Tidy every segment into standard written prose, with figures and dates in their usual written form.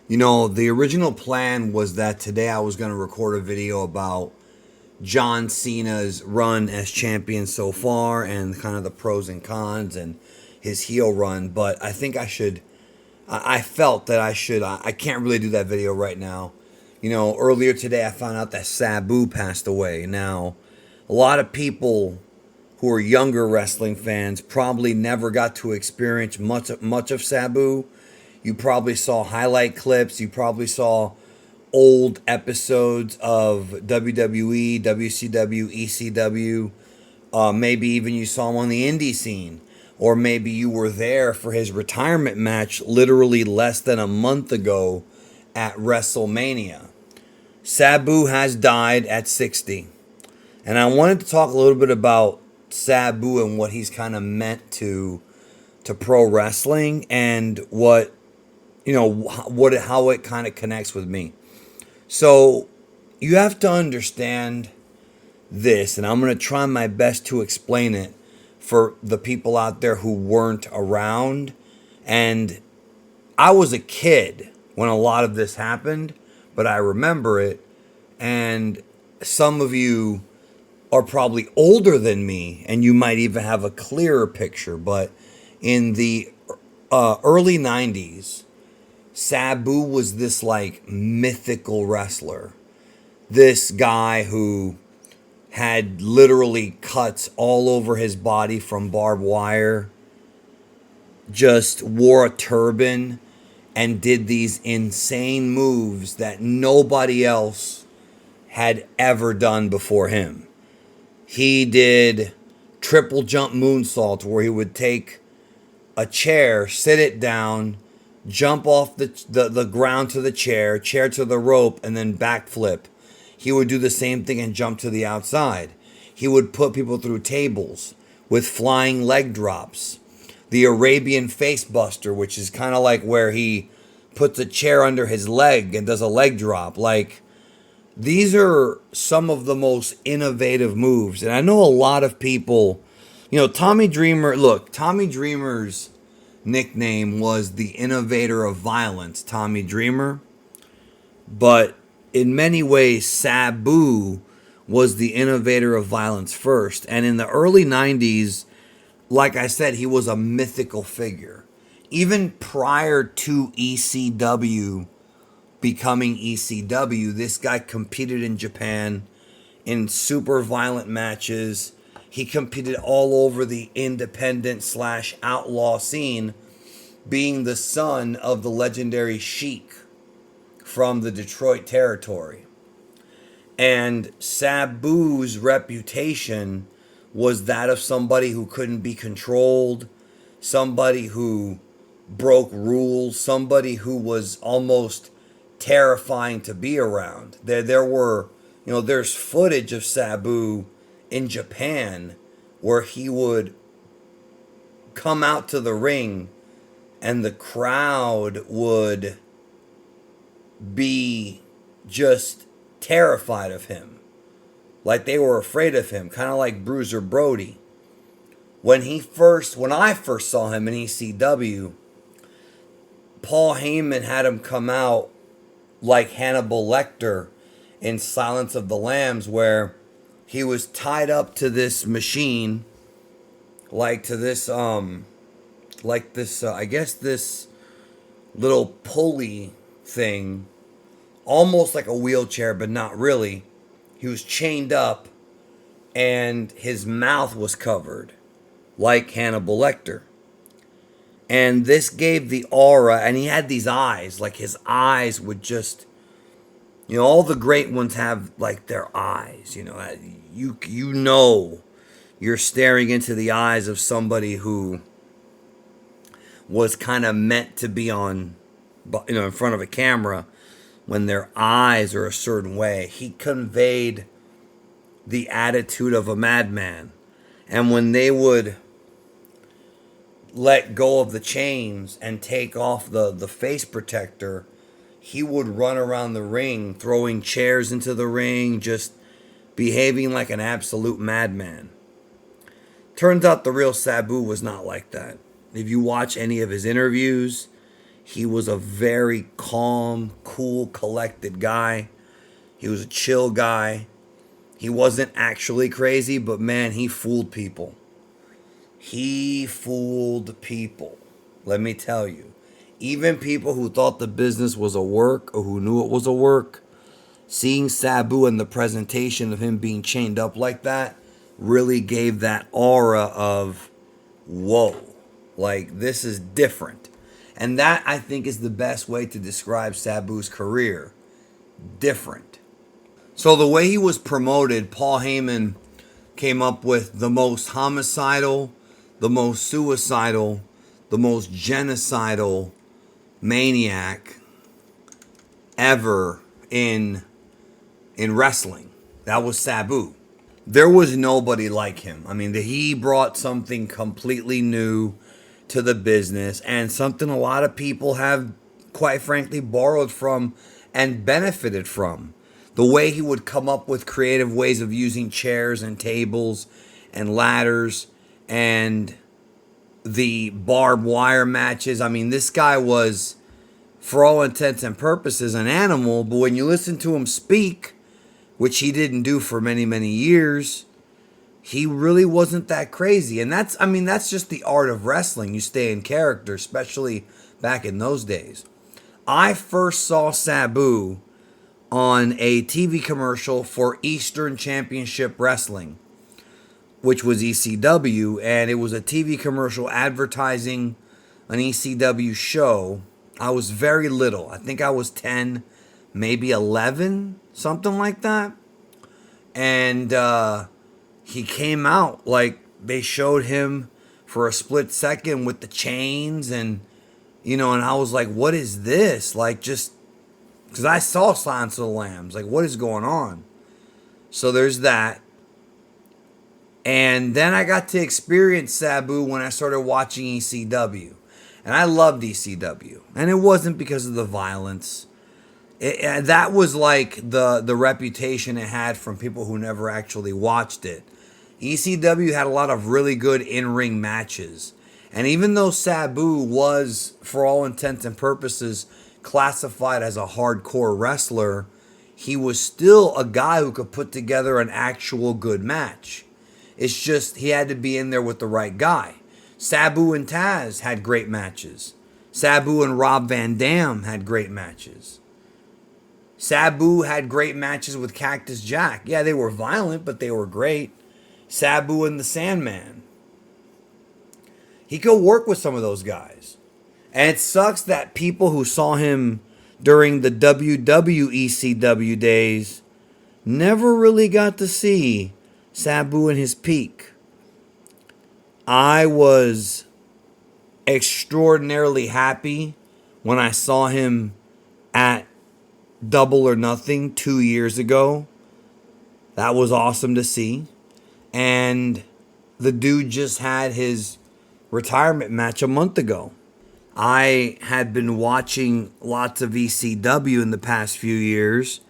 The original plan was that today I was going to record a video about John Cena's run as champion so far and kind of the pros and cons and his heel run. But I think I felt that I should, I can't really do that video right now. Earlier today I found out that Sabu passed away. Now, a lot of people who are younger wrestling fans probably never got to experience much of Sabu. You probably saw highlight clips. You probably saw old episodes of WWE, WCW, ECW. Maybe even you saw him on the indie scene. Or maybe you were there for his retirement match literally less than a month ago at WrestleMania. Sabu has died at 60. And I wanted to talk a little bit about Sabu and what he's kind of meant to pro wrestling and how it kind of connects with me. So you have to understand this, and I'm going to try my best to explain it for the people out there who weren't around. And I was a kid when a lot of this happened, but I remember it. And some of you are probably older than me, and you might even have a clearer picture. But in the early 90s, Sabu was this like mythical wrestler. This guy who had literally cuts all over his body from barbed wire, just wore a turban and did these insane moves that nobody else had ever done before him. He did triple jump moonsaults where he would take a chair, sit it down, jump off the ground to the chair to the rope, and then backflip. He would do the same thing and jump to the outside. He would put people through tables with flying leg drops. The Arabian face buster, which is kind of like where he puts a chair under his leg and does a leg drop. Like, these are some of the most innovative moves. And I know a lot of people, Tommy Dreamer's nickname was the Innovator of Violence, Tommy Dreamer. But in many ways, Sabu was the Innovator of Violence first. And in the early 90s, like I said, he was a mythical figure. Even prior to ECW becoming ECW, this guy competed in Japan in super violent matches. He competed all over the independent/outlaw scene, being the son of the legendary Sheik from the Detroit territory. And Sabu's reputation was that of somebody who couldn't be controlled, somebody who broke rules, somebody who was almost terrifying to be around. There's footage of Sabu in Japan where he would come out to the ring and the crowd would be just terrified of him. Like they were afraid of him, kind of like Bruiser Brody. When I first saw him in ECW, Paul Heyman had him come out like Hannibal Lecter in Silence of the Lambs, where he was tied up to this machine, like to this, I guess this little pulley thing, almost like a wheelchair, but not really. He was chained up, and his mouth was covered, like Hannibal Lecter. And this gave the aura, and he had these eyes, like his eyes would just, all the great ones have like their eyes, you're staring into the eyes of somebody who was kind of meant to be on, in front of a camera when their eyes are a certain way. He conveyed the attitude of a madman. And when they would let go of the chains and take off the face protector, he would run around the ring, throwing chairs into the ring, just behaving like an absolute madman. Turns out the real Sabu was not like that. If you watch any of his interviews, He was a very calm, cool, collected guy. He was a chill guy. He wasn't actually crazy, but man, he fooled people. He fooled people. Let me tell you. Even people who thought the business was a work or who knew it was a work, seeing Sabu and the presentation of him being chained up like that really gave that aura of, whoa, like this is different. And that, I think, is the best way to describe Sabu's career. Different. So the way he was promoted, Paul Heyman came up with the most homicidal, the most suicidal, the most genocidal maniac ever in wrestling. That was Sabu. There was nobody like him. I mean, he brought something completely new to the business and something a lot of people have, quite frankly, borrowed from and benefited from. The way he would come up with creative ways of using chairs and tables and ladders and the barbed wire matches. I mean, this guy was, for all intents and purposes, an animal, but when you listen to him speak, which he didn't do for many, many years, he really wasn't that crazy. And that's just the art of wrestling. You stay in character, especially back in those days. I first saw Sabu on a TV commercial for Eastern Championship Wrestling, which was ECW, and it was a TV commercial advertising an ECW show. I was very little. I think I was 10, maybe 11, something like that. And he came out, like, they showed him for a split second with the chains and and I was like, what is this? Like, just because I saw Silence of the Lambs, like, what is going on? So there's that. And then I got to experience Sabu when I started watching ECW. And I loved ECW. And it wasn't because of the violence. That was like the reputation it had from people who never actually watched it. ECW had a lot of really good in-ring matches. And even though Sabu was, for all intents and purposes, classified as a hardcore wrestler, he was still a guy who could put together an actual good match. It's just he had to be in there with the right guy. Sabu and Taz had great matches. Sabu and Rob Van Dam had great matches. Sabu had great matches with Cactus Jack. Yeah, they were violent, but they were great. Sabu and the Sandman. He could work with some of those guys. And it sucks that people who saw him during the WWECW days never really got to see Sabu in his peak. I was extraordinarily happy when I saw him at Double or Nothing 2 years ago. That was awesome to see. And the dude just had his retirement match a month ago. I had been watching lots of ECW in the past few years,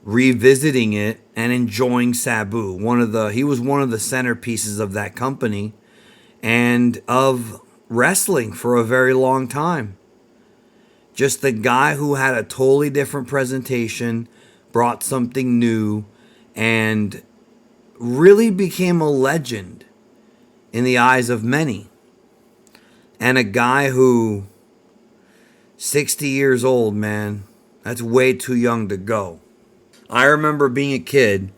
revisiting it and enjoying Sabu. He was one of the centerpieces of that company and of wrestling for a very long time. Just the guy who had a totally different presentation, brought something new, and really became a legend in the eyes of many. And a guy who, 60 years old, man, that's way too young to go. I remember being a kid,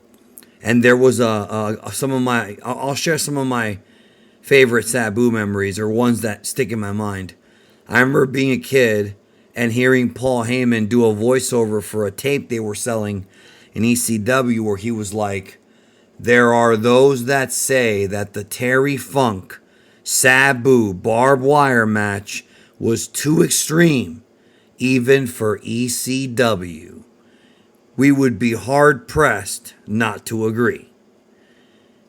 and there was I'll share some of my favorite Sabu memories, or ones that stick in my mind. I remember being a kid and hearing Paul Heyman do a voiceover for a tape they were selling in ECW where he was like, there are those that say that the Terry Funk Sabu barbed wire match was too extreme, even for ECW. We would be hard pressed not to agree.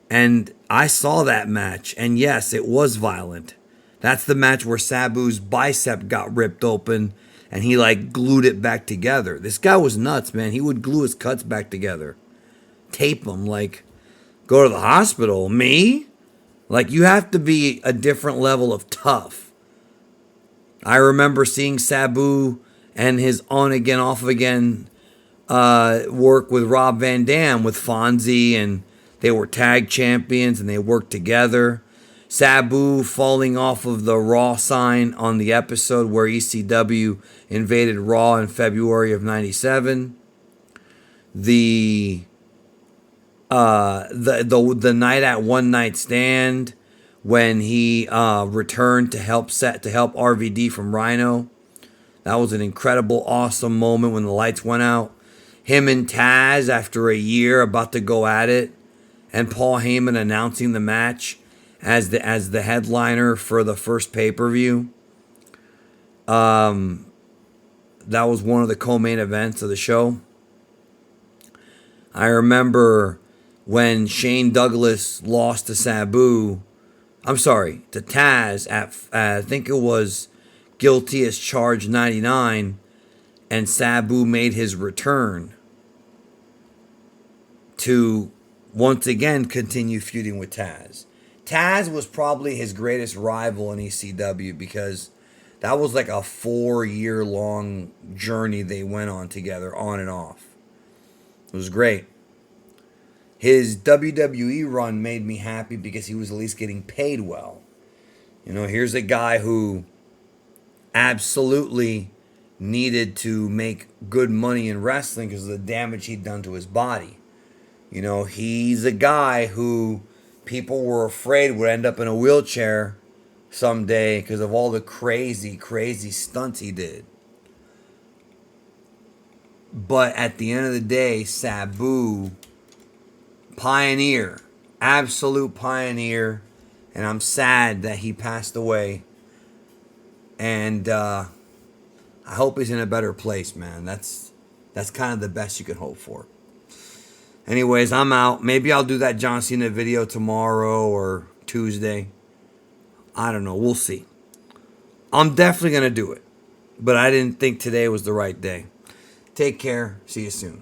And I saw that match, and yes, it was violent. That's the match where Sabu's bicep got ripped open and he like glued it back together. This guy was nuts, man. He would glue his cuts back together, tape them, like, go to the hospital. Me? Like, you have to be a different level of tough I remember seeing Sabu and his on again, off again work with Rob Van Dam with Fonzie, and they were tag champions and they worked together. Sabu falling off of the Raw sign on the episode where ECW invaded Raw in February of '97. The the night at One Night Stand when he returned to help RVD from Rhino. That was an incredible, awesome moment when the lights went out. Him and Taz after a year about to go at it, and Paul Heyman announcing the match as the headliner for the first pay-per-view. That was one of the co-main events of the show. I remember when Shane Douglas lost to Sabu. I'm sorry, to Taz at I think it was Guilty as Charged 99, and Sabu made his return to once again continue feuding with Taz. Taz was probably his greatest rival in ECW because that was like a 4-year long journey they went on together, on and off. It was great. His WWE run made me happy because he was at least getting paid well. You know, here's a guy who absolutely needed to make good money in wrestling because of the damage he'd done to his body. You know, he's a guy who people were afraid would end up in a wheelchair someday because of all the crazy, crazy stunts he did. But at the end of the day, Sabu, pioneer, absolute pioneer, and I'm sad that he passed away. And I hope he's in a better place, man. That's kind of the best you can hope for. Anyways, I'm out. Maybe I'll do that John Cena video tomorrow or Tuesday. I don't know. We'll see. I'm definitely going to do it. But I didn't think today was the right day. Take care. See you soon.